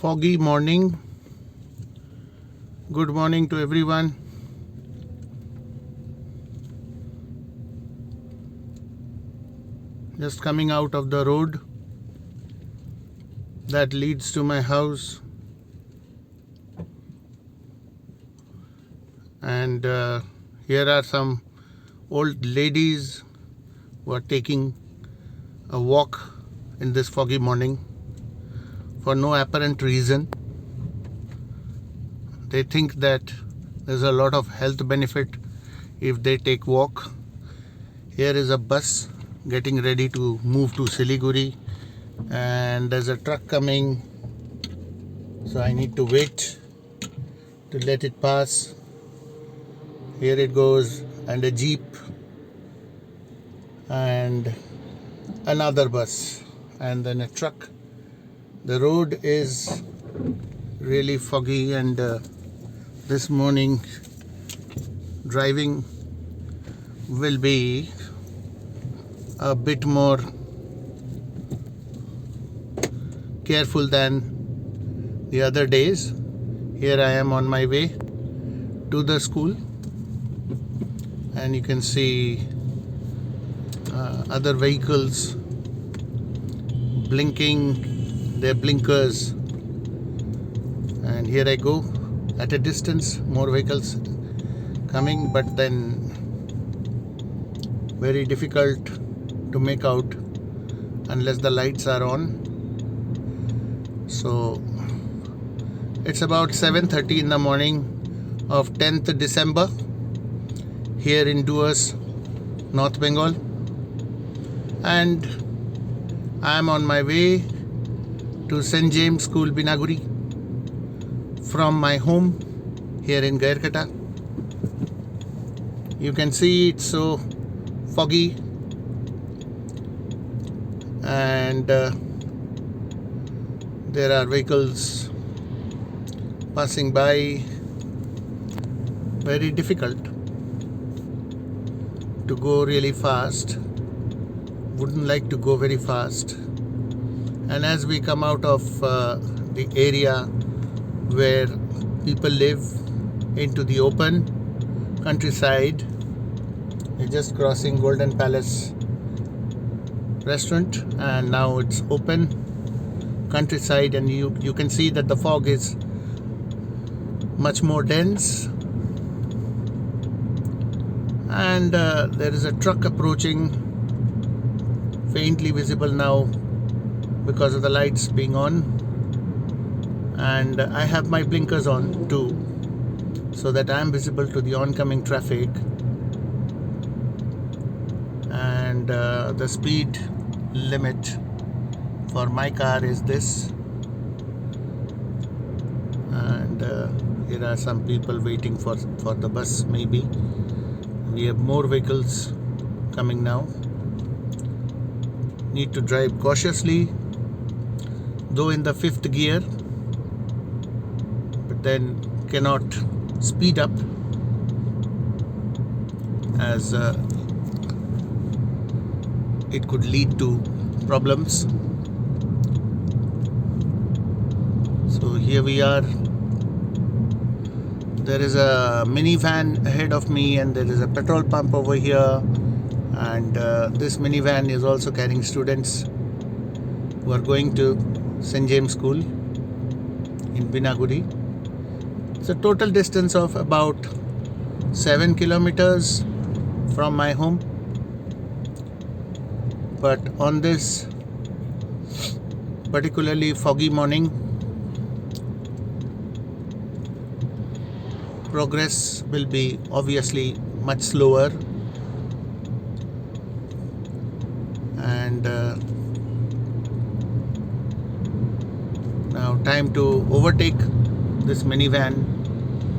foggy morning. Good morning to everyone. Just coming out of the road that leads to my house, and here are some old ladies who are taking a walk in this foggy morning for no apparent reason. They think that there's a lot of health benefit if they take walk. Here is a bus getting ready to move to Siliguri, and there's a truck coming, so I need to wait to let it pass. Here it goes, and a jeep and another bus and then a truck. The road is really foggy, and this morning driving will be a bit more careful than the other days. Here I am on my way to the school, and you can see other vehicles blinking their blinkers, and here I go at a distance, more vehicles coming, but then very difficult to make out unless the lights are on. So it's about 7:30 in the morning of 10th December here in Duas, North Bengal, and I'm on my way to St. James School, Binaguri, from my home here in Gairkata. You can see it's so foggy, and there are vehicles passing by. Very difficult to go really fast. Wouldn't like to go very fast. And as we come out of the area where people live into the open countryside, we're just crossing Golden Palace restaurant, and now it's open countryside, and you can see that the fog is much more dense, and there is a truck approaching, faintly visible now because of the lights being on, and I have my blinkers on too, so that I am visible to the oncoming traffic. And the speed limit for my car is this, and here are some people waiting for the bus. Maybe we have more vehicles coming now. Need to drive cautiously, though in the 5th gear, but then cannot speed up as it could lead to problems. So here we are. There is a minivan ahead of me, and there is a petrol pump over here, and this minivan is also carrying students who are going to St. James School in Binaguri. It's a total distance of about 7 kilometers from my home, but on this particularly foggy morning, progress will be obviously much slower, and now time to overtake this minivan,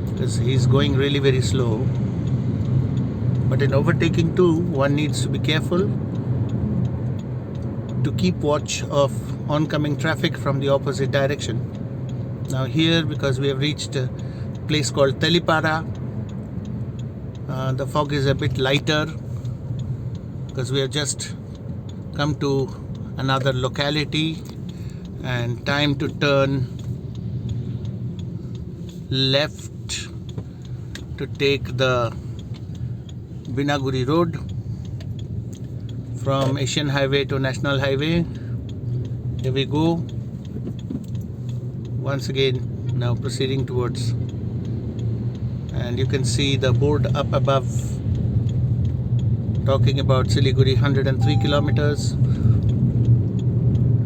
because he's going really very slow. But in overtaking too, one needs to be careful to keep watch of oncoming traffic from the opposite direction. Now here, because we have reached a place called Telipara, the fog is a bit lighter because we have just come to another locality, and time to turn left to take the Binaguri Road from Asian Highway to National Highway. Here we go. Once again, now proceeding towards, and you can see the board up above talking about Siliguri 103 kilometers,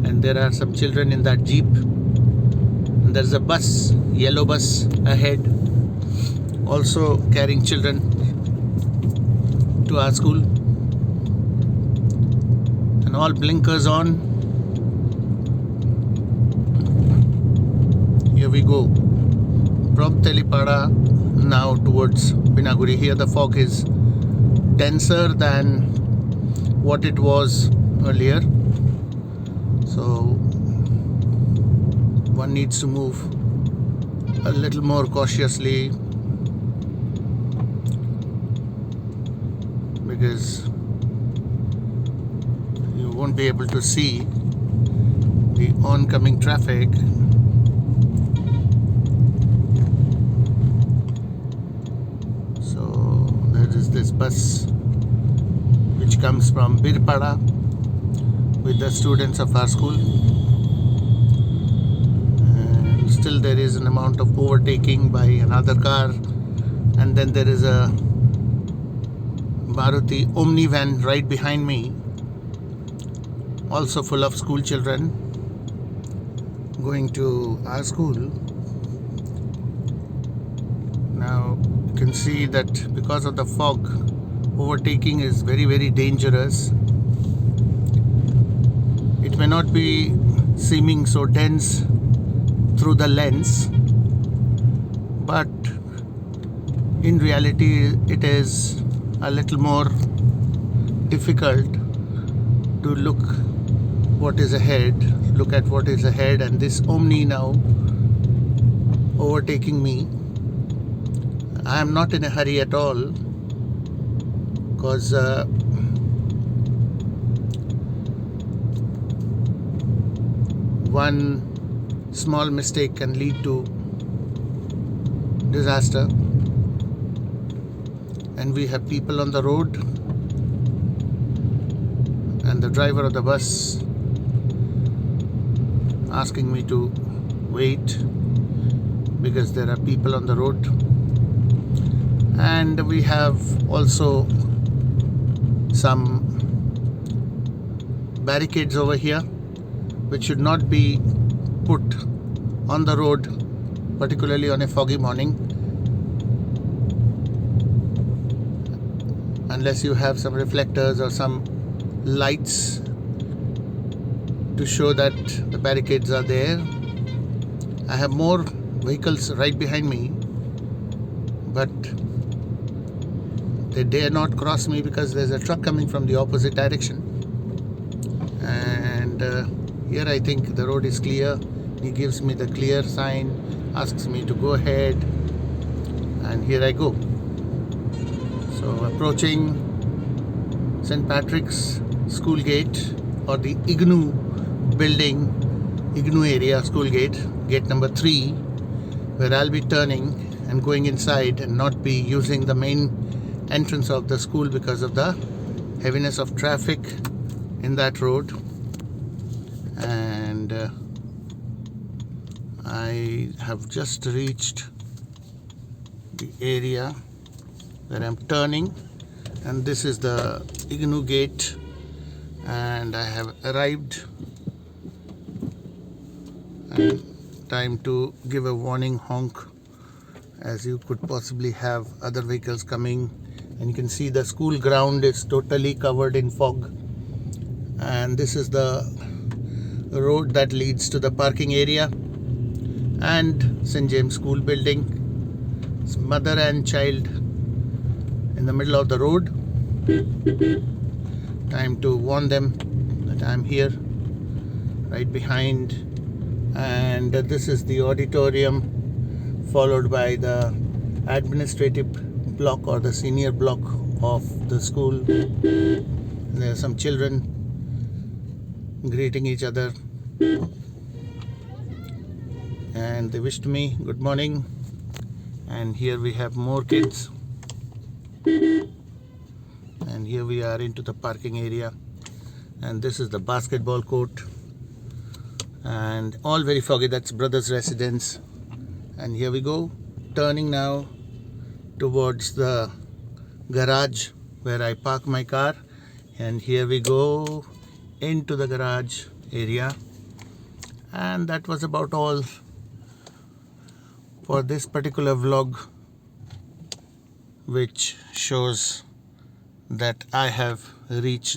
and there are some children in that jeep, and there's a bus, yellow bus ahead, also carrying children to our school, and all blinkers on. Here we go from Telipada now towards Binaguri. Here the fog is denser than what it was earlier, so one needs to move a little more cautiously, because you won't be able to see the oncoming traffic. This bus which comes from Birpada with the students of our school, and still there is an amount of overtaking by another car, and then there is a Maruti Omni van right behind me, also full of school children going to our school. Now you can see that because of the fog, overtaking is very, very dangerous. It may not be seeming so dense through the lens, but in reality it is a little more difficult to look at what is ahead, and this Omni now overtaking me. I am not in a hurry at all, because one small mistake can lead to disaster, and we have people on the road, and the driver of the bus asking me to wait because there are people on the road. And we have also some barricades over here which should not be put on the road, particularly on a foggy morning, unless you have some reflectors or some lights to show that the barricades are there. I have more vehicles right behind me, but they dare not cross me because there's a truck coming from the opposite direction. And here I think the road is clear. He gives me the clear sign, asks me to go ahead, and here I go. So approaching St. Patrick's School Gate, or the IGNU building, IGNU area school gate, gate number 3, where I'll be turning and going inside and not be using the main entrance of the school because of the heaviness of traffic in that road. And I have just reached the area where I'm turning, and this is the IGNU gate, and I have arrived. And time to give a warning honk, as you could possibly have other vehicles coming, and you can see the school ground is totally covered in fog, and this is the road that leads to the parking area and St. James School building. It's mother and child in the middle of the road. Time to warn them that I'm here right behind, and this is the auditorium, followed by the administrative block or the senior block of the school. There are some children greeting each other, and they wished me good morning. And here we have more kids, and here we are into the parking area, and this is the basketball court, and all very foggy. That's brother's residence. And here we go, turning now towards the garage where I park my car, and here we go into the garage area. And that was about all for this particular vlog, which shows that I have reached